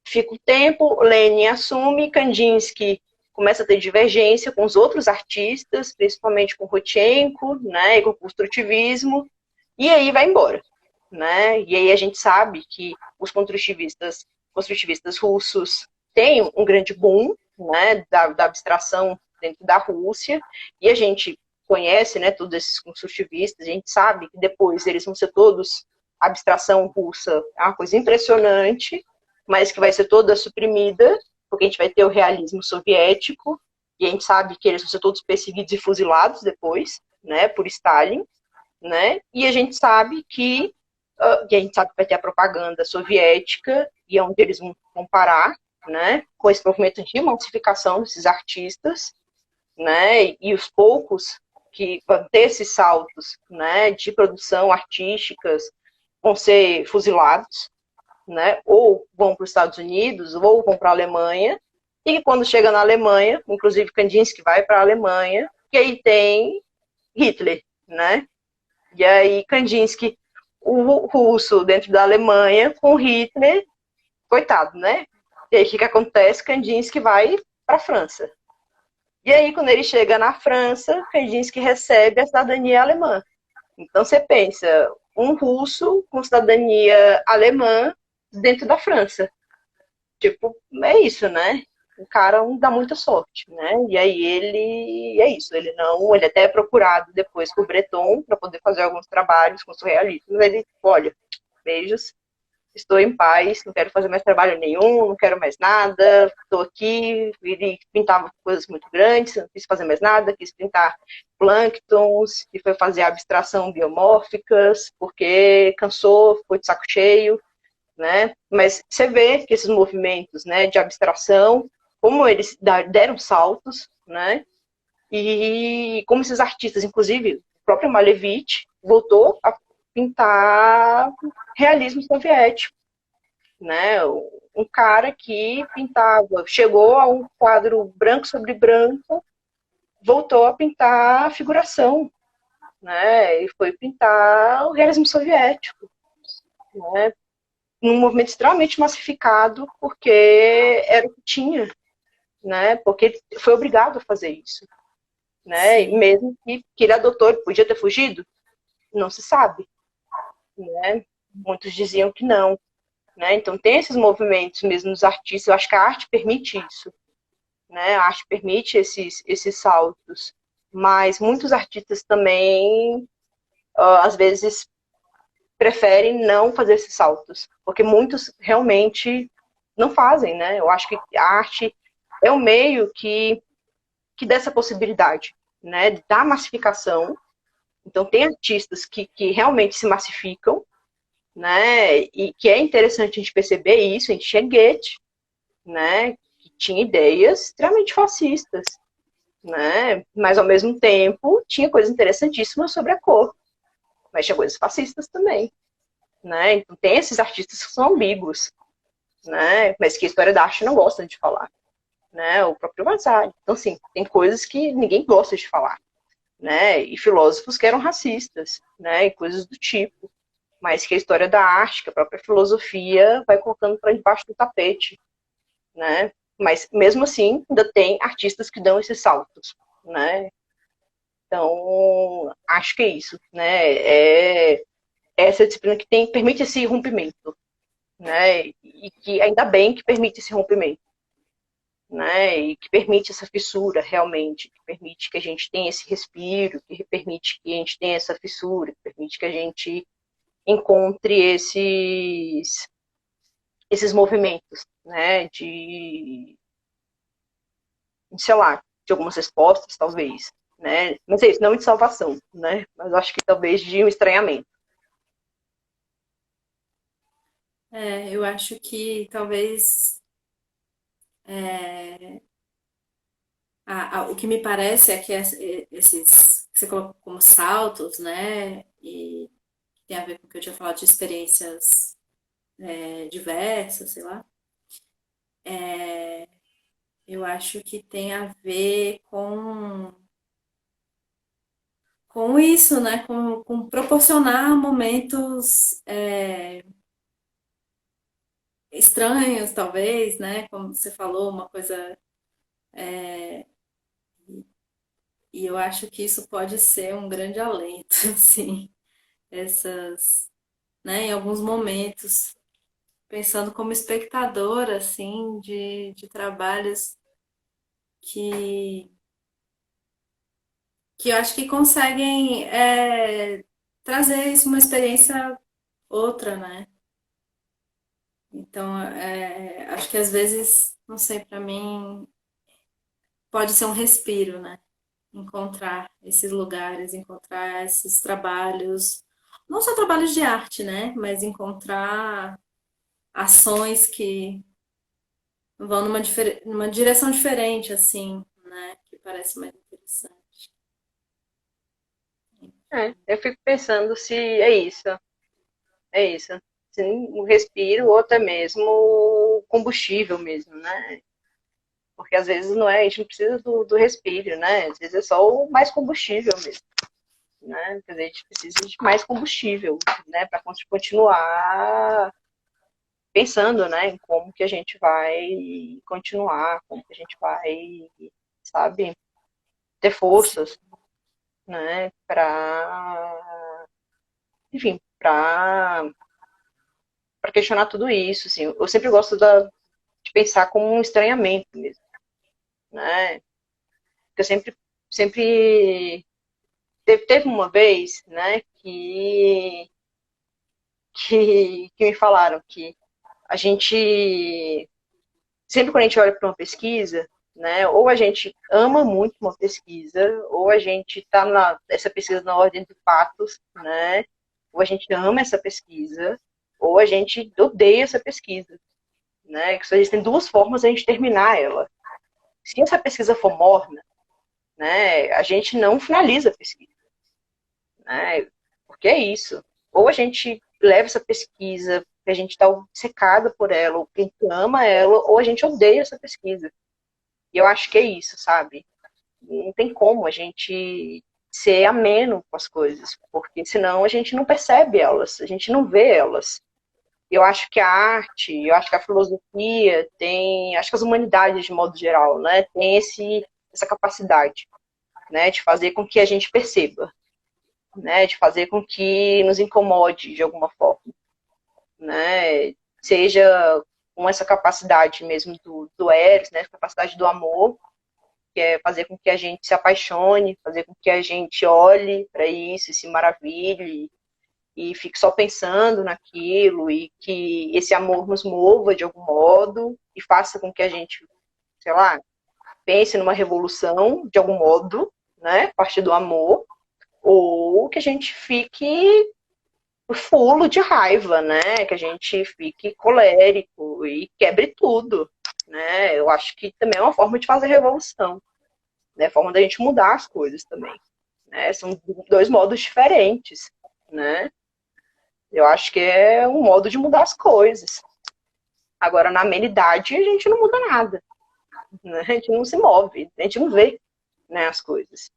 fica o tempo, Lenin assume, Kandinsky começa a ter divergência com os outros artistas, principalmente com Rodchenko, né, e com o construtivismo, e aí vai embora, né? E aí a gente sabe que os construtivistas russos têm um grande boom, né, da abstração dentro da Rússia, e a gente conhece, né, todos esses construtivistas, a gente sabe que depois eles vão ser todos a abstração russa, é uma coisa impressionante, mas que vai ser toda suprimida, porque a gente vai ter o realismo soviético, e a gente sabe que eles vão ser todos perseguidos e fuzilados depois, né, por Stalin, né, e a gente sabe que vai ter a propaganda soviética, e é onde eles vão comparar, né, com esse movimento de emancipação desses artistas, né, e os poucos que vão ter esses saltos, né, de produção artísticas vão ser fuzilados, né, ou vão para os Estados Unidos, ou vão para a Alemanha, e quando chega na Alemanha, inclusive Kandinsky vai para a Alemanha, e aí tem Hitler, né, e aí Kandinsky, o russo dentro da Alemanha, com Hitler, coitado, né, e aí o que acontece? Kandinsky vai para a França. E aí, quando ele chega na França, Kandinsky recebe a cidadania alemã. Então, você pensa, um russo com cidadania alemã dentro da França. Tipo, é isso, né? O cara não dá muita sorte, né? E aí é isso, ele até é procurado depois por Breton para poder fazer alguns trabalhos com surrealismo, mas ele, olha, beijos, estou em paz, não quero fazer mais trabalho nenhum, não quero mais nada, estou aqui, ele pintava coisas muito grandes, não quis fazer mais nada, quis pintar plânctons, e foi fazer abstração biomórficas, porque cansou, ficou de saco cheio, né? Mas você vê que esses movimentos, né, de abstração, como eles deram saltos, né? E como esses artistas, inclusive o próprio Malevich, voltou a pintar realismo soviético, né? Um cara que pintava, chegou a um quadro branco sobre branco, voltou a pintar a figuração, né? E foi pintar o realismo soviético, né? num movimento extremamente massificado, porque era o que tinha, né? Porque ele foi obrigado a fazer isso, né? E
Sim.
mesmo que ele adotou, ele podia ter fugido, não se sabe, né? Muitos diziam que não, né? Então tem esses movimentos mesmo nos artistas. Eu acho que a arte permite isso, né? A arte permite esses saltos, mas muitos artistas também, às vezes, preferem não fazer esses saltos, porque muitos realmente não fazem, né? Eu acho que a arte é um meio que dá essa possibilidade, né? Da massificação. Então, tem artistas que realmente se massificam, né? E que é interessante a gente perceber isso. A gente tinha Goethe, né? Que tinha ideias extremamente fascistas, né? Mas, ao mesmo tempo, tinha coisas interessantíssimas sobre a cor, mas tinha coisas fascistas também, né? Então, tem esses artistas que são ambíguos, né? Mas que a história da arte não gosta de falar, né? O próprio Vasari. Então, assim, tem coisas que ninguém gosta de falar, né? E filósofos que eram racistas, né? E coisas do tipo. Mas que a história da arte, que a própria filosofia vai colocando para debaixo do tapete, né? Mas, mesmo assim, ainda tem artistas que dão esses saltos, né? Então, acho que é isso, né? É essa disciplina que permite esse rompimento, né? E que ainda bem que permite esse rompimento, né? E que permite essa fissura realmente, que permite que a gente tenha esse respiro, que permite que a gente tenha essa fissura, que permite que a gente encontre esses movimentos, né? Sei lá, de algumas respostas, talvez, né? Mas é isso, não de salvação, né? Mas acho que talvez de um estranhamento.
Eu acho que talvez o que me parece é que esses que você colocou como saltos, né? E tem a ver com o que eu tinha falado de experiências diversas, sei lá. Eu acho que tem a ver com isso, né? Com proporcionar momentos estranhos, talvez, né? Como você falou, uma coisa. E eu acho que isso pode ser um grande alento, assim, essas, né? Em alguns momentos, pensando como espectadora, assim, de trabalhos que, que eu acho que conseguem trazer isso uma experiência outra, né? Então, acho que às vezes, não sei, para mim pode ser um respiro, né? Encontrar esses lugares, encontrar esses trabalhos, não só trabalhos de arte, né? Mas encontrar ações que vão numa direção diferente, assim, né? Que parece mais interessante.
Eu fico pensando se é isso, é isso. Se um respiro ou até mesmo combustível mesmo, né? Porque às vezes não é, a gente não precisa do respiro, né? Às vezes é só o mais combustível mesmo, né? Quer dizer, a gente precisa de mais combustível, né? Para continuar pensando, né? Em como que a gente vai continuar, como que a gente vai, sabe, ter forças, né? Enfim, para questionar tudo isso, assim. Eu sempre gosto de pensar como um estranhamento mesmo, né? Porque eu sempre teve uma vez, né, que me falaram que a gente, sempre quando a gente olha para uma pesquisa, né, ou a gente ama muito uma pesquisa, ou a gente está essa pesquisa na ordem de fatos, né, ou a gente ama essa pesquisa, ou a gente odeia essa pesquisa, né, que só existem duas formas de a gente terminar ela. Se essa pesquisa for morna, né, a gente não finaliza a pesquisa, né? Porque é isso. Ou a gente leva essa pesquisa, que a gente está obcecada por ela, ou quem ama ela, ou a gente odeia essa pesquisa. E eu acho que é isso, sabe? Não tem como a gente ser ameno com as coisas, porque senão a gente não percebe elas, a gente não vê elas. eu acho que a arte, eu acho que a filosofia acho que as humanidades de modo geral, né, tem essa capacidade, né, de fazer com que a gente perceba, né, de fazer com que nos incomode de alguma forma, né, seja com essa capacidade mesmo do Eros, né, capacidade do amor, que é fazer com que a gente se apaixone, fazer com que a gente olhe para isso e se maravilhe e fique só pensando naquilo e que esse amor nos mova de algum modo e faça com que a gente, sei lá, pense numa revolução de algum modo, né, a partir do amor, ou que a gente fique fulo de raiva, né, que a gente fique colérico e quebre tudo, né? Eu acho que também é uma forma de fazer revolução, né, forma da gente mudar as coisas também, né? São dois modos diferentes, né? Eu acho que é um modo de mudar as coisas. Agora, na amenidade, a gente não muda nada, né? A gente não se move, a gente não vê, né, as coisas,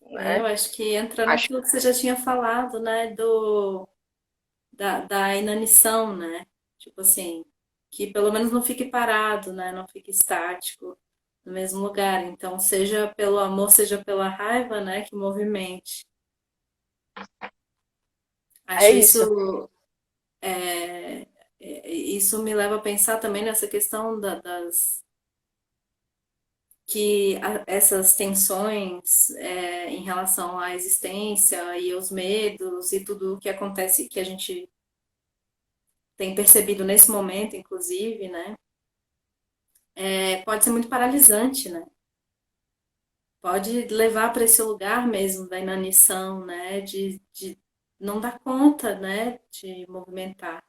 Eu
né?
acho que entra
Acho
naquilo que você já tinha falado, né, da inanição, né? Tipo assim, que pelo menos não fique parado, né? Não fique estático no mesmo lugar. Então, seja pelo amor, seja pela raiva, né, que movimente.
é
Acho
isso.
é, isso me leva a pensar também nessa questão essas tensões em relação à existência e aos medos e tudo o que acontece que a gente tem percebido nesse momento, inclusive, né? Pode ser muito paralisante, né? Pode levar para esse lugar mesmo da inanição, né? De não dar conta, né? De movimentar.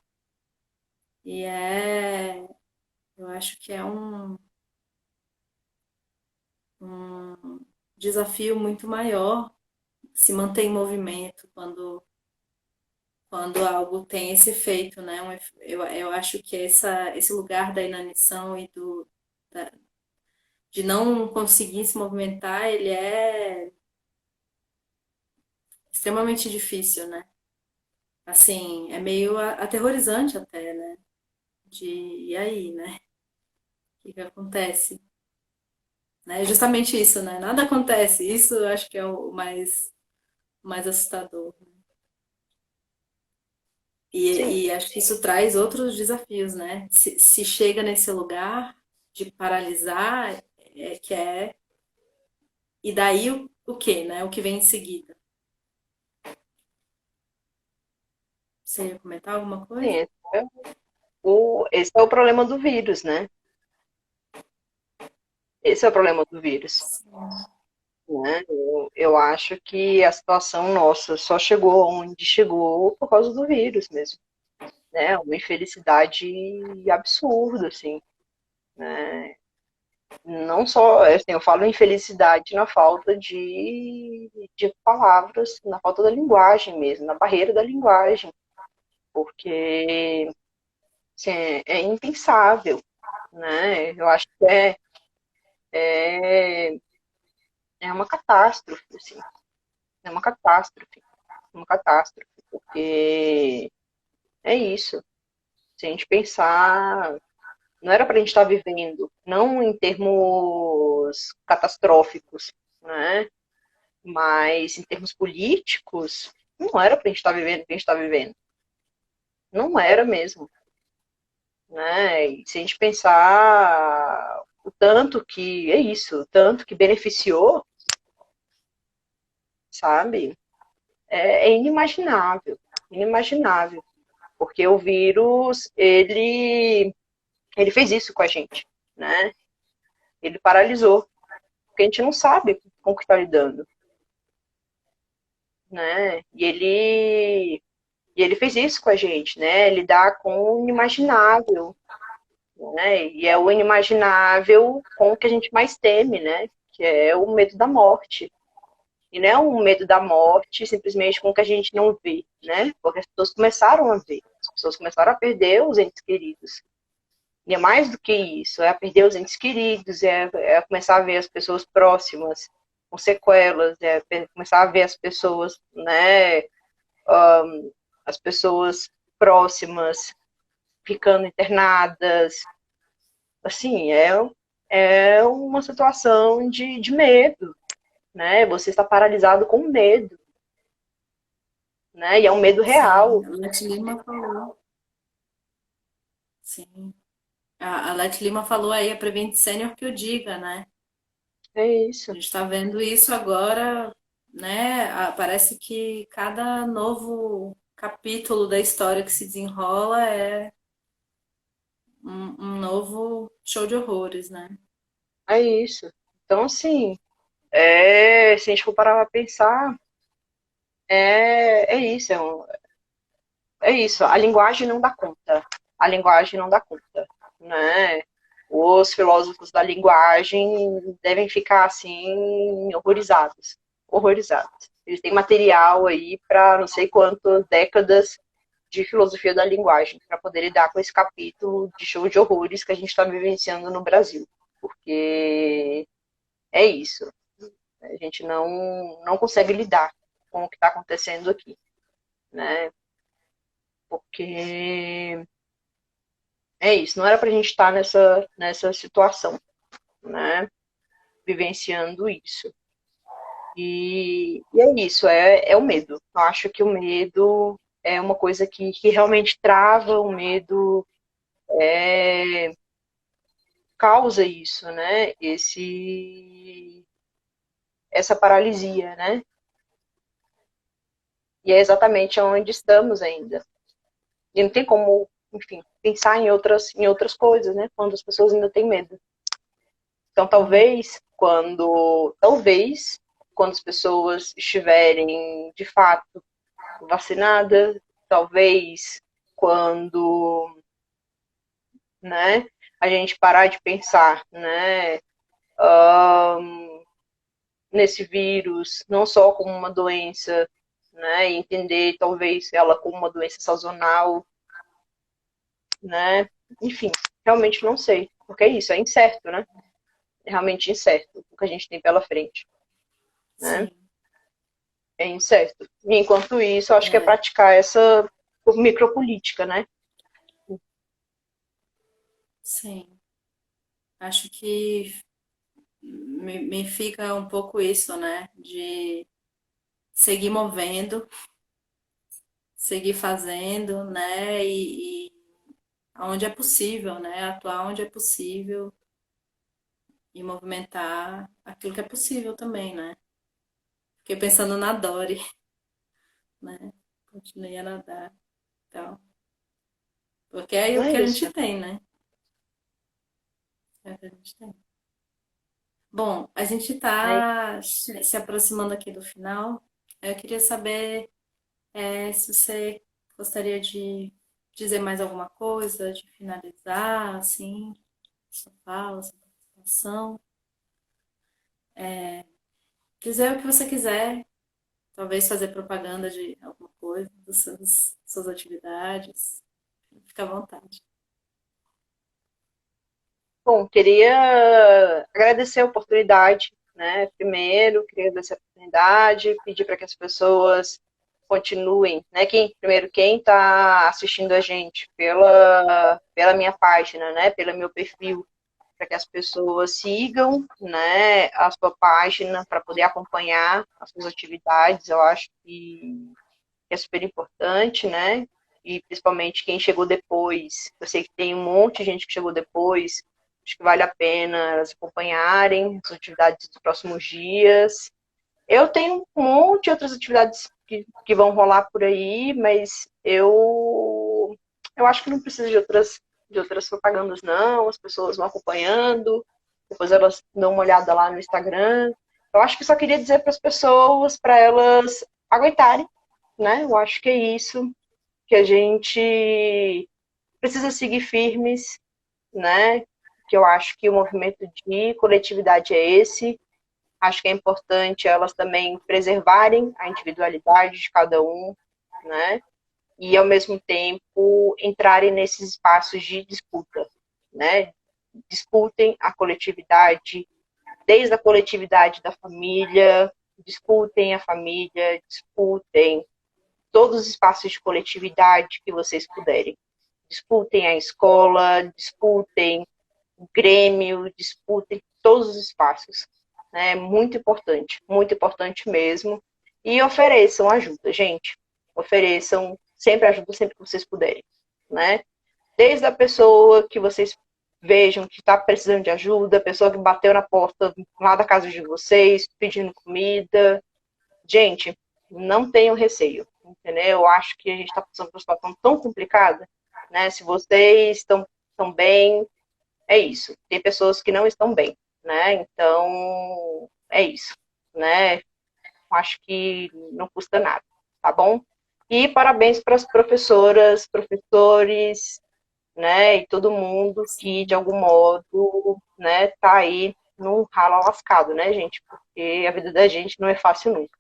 E eu acho que é um desafio muito maior se manter em movimento quando algo tem esse efeito, né? Eu acho que esse lugar da inanição e da- de não conseguir se movimentar, ele é extremamente difícil, né? Assim, é meio aterrorizante até, né? E aí, né? O que que acontece? Né? É justamente isso, né? Nada acontece. Isso eu acho que é o mais assustador.
Sim,
E acho que isso traz outros desafios, né? Se chega nesse lugar de paralisar, que é. E daí o quê, né? O que vem em seguida? Você ia comentar alguma
sim.
coisa?
Esse é o problema do vírus, né? Esse é o problema do vírus,
Sim.
né? Eu acho que a situação nossa só chegou onde chegou por causa do vírus mesmo, né? Uma infelicidade absurda, assim, né? Não só, assim, eu falo infelicidade na falta de palavras, na falta da linguagem mesmo, na barreira da linguagem, porque assim, é impensável, né? Eu acho que é, é uma catástrofe, assim, é uma catástrofe, porque é isso. Se a gente pensar, não era para a gente estar vivendo, não em termos catastróficos, né? Mas em termos políticos, não era para a gente estar vivendo o que a gente está vivendo. Não era mesmo. Né? E se a gente pensar o tanto que é isso, o tanto que beneficiou, sabe? É inimaginável, inimaginável, porque o vírus ele fez isso com a gente, né? Ele paralisou, porque a gente não sabe com o que está lidando, né? E ele fez isso com a gente, né? Lidar com o inimaginável, né? E é o inimaginável com o que a gente mais teme, né? Que é o medo da morte. E não é um medo da morte simplesmente com o que a gente não vê, né? Porque as pessoas começaram a ver, as pessoas começaram a perder os entes queridos. E é mais do que isso, é a perder os entes queridos, é começar a ver as pessoas próximas com sequelas, começar a ver as pessoas, né? As pessoas próximas ficando internadas. Assim, é uma situação de medo, né? Você está paralisado com medo, né? E é um medo
Sim,
real.
a Leti Lima falou. Sim. A Leti Lima falou aí, a Prevent Senior que o diga, né?
É
A
isso.
gente está vendo isso agora, né? Parece que cada novo capítulo da história que se desenrola é um novo show de horrores, né?
É isso. Então, assim, se a gente for parar para pensar, é isso. É isso. A linguagem não dá conta. A linguagem não dá conta, né? Os filósofos da linguagem devem ficar, assim, horrorizados. Horrorizados. Eles têm material aí para não sei quantas décadas de filosofia da linguagem para poder lidar com esse capítulo de show de horrores que a gente está vivenciando no Brasil. Porque é isso. A gente não consegue lidar com o que está acontecendo aqui, né? Porque é isso, não era para a gente estar nessa situação, né? Vivenciando isso. E é isso, é o medo. Eu acho que o medo é uma coisa que realmente trava, o medo causa isso, né? Essa paralisia, né? E é exatamente onde estamos ainda. E não tem como, enfim, pensar em outras coisas, né? Quando as pessoas ainda têm medo. Então, quando as pessoas estiverem de fato vacinadas, talvez quando, né, a gente parar de pensar, né, nesse vírus não só como uma doença, né, e entender talvez ela como uma doença sazonal, né, enfim, realmente não sei, porque é isso, é incerto, né, é realmente incerto o que a gente tem pela frente, né.
Sim,
É incerto. E enquanto isso, eu acho que é
é,
praticar essa micropolítica, né?
sim. Acho que me fica um pouco isso, né? De seguir movendo, seguir fazendo, né? E onde é possível, né? Atuar onde é possível e movimentar aquilo que é possível também, né? Fiquei pensando na Dory, né? Continuei a nadar, então. Porque é aí o
É
que a
isso.
gente tem, né? É o que a gente tem. Bom, a gente
É,
está se aproximando aqui do final. Eu queria saber se você gostaria de dizer mais alguma coisa, de finalizar, assim, sua fala, sua participação. Dizer o que você quiser, talvez fazer propaganda de alguma coisa, suas atividades. Fica à vontade.
bom, queria agradecer a oportunidade, né? Primeiro, queria agradecer a oportunidade, pedir para que as pessoas continuem, né? Quem está assistindo a gente pela minha página, né? Pelo meu perfil, para que as pessoas sigam, né, a sua página para poder acompanhar as suas atividades. Eu acho que é super importante, né? E principalmente quem chegou depois. Eu sei que tem um monte de gente que chegou depois. Acho que vale a pena elas acompanharem as atividades dos próximos dias. Eu tenho um monte de outras atividades que vão rolar por aí, mas eu acho que não precisa de outras propagandas, não. As pessoas vão acompanhando, depois elas dão uma olhada lá no Instagram. Eu acho que só queria dizer para as pessoas, para elas aguentarem, né? Eu acho que é isso, que a gente precisa seguir firmes, né? Que eu acho que o movimento de coletividade é esse. Acho que é importante elas também preservarem a individualidade de cada um, né? E ao mesmo tempo entrarem nesses espaços de disputa, né? Disputem a coletividade, desde a coletividade da família, disputem a família, disputem todos os espaços de coletividade que vocês puderem. Disputem a escola, disputem o Grêmio, disputem todos os espaços. É muito importante mesmo. E ofereçam ajuda, gente. Ofereçam sempre ajuda, sempre que vocês puderem. Né? Desde a pessoa que vocês vejam que está precisando de ajuda, a pessoa que bateu na porta lá da casa de vocês, pedindo comida. Gente, não tenham receio, entendeu? Eu acho que a gente está passando por uma situação tão complicada, né? Se vocês estão bem, é isso. Tem pessoas que não estão bem, né? Então, é isso, né? Acho que não custa nada, tá bom? E parabéns para as professoras, professores, né? E todo mundo que, de
Sim.
algum modo, né, tá aí num ralo lascado, né, gente? Porque a vida da gente não é fácil nunca,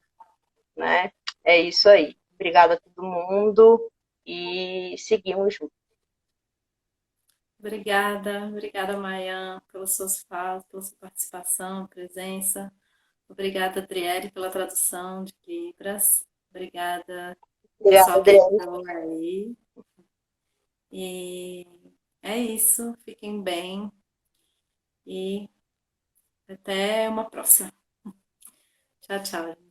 né? É isso aí. Obrigada a todo mundo e seguimos juntos.
Obrigada, Mayan, pelas suas falas, pela sua participação, presença. Obrigada, Adriele, pela tradução de Libras. Obrigada,
Obrigada,
pessoal que
Adriane.
entrou aí. E é isso. Fiquem bem e até uma próxima. Tchau, tchau.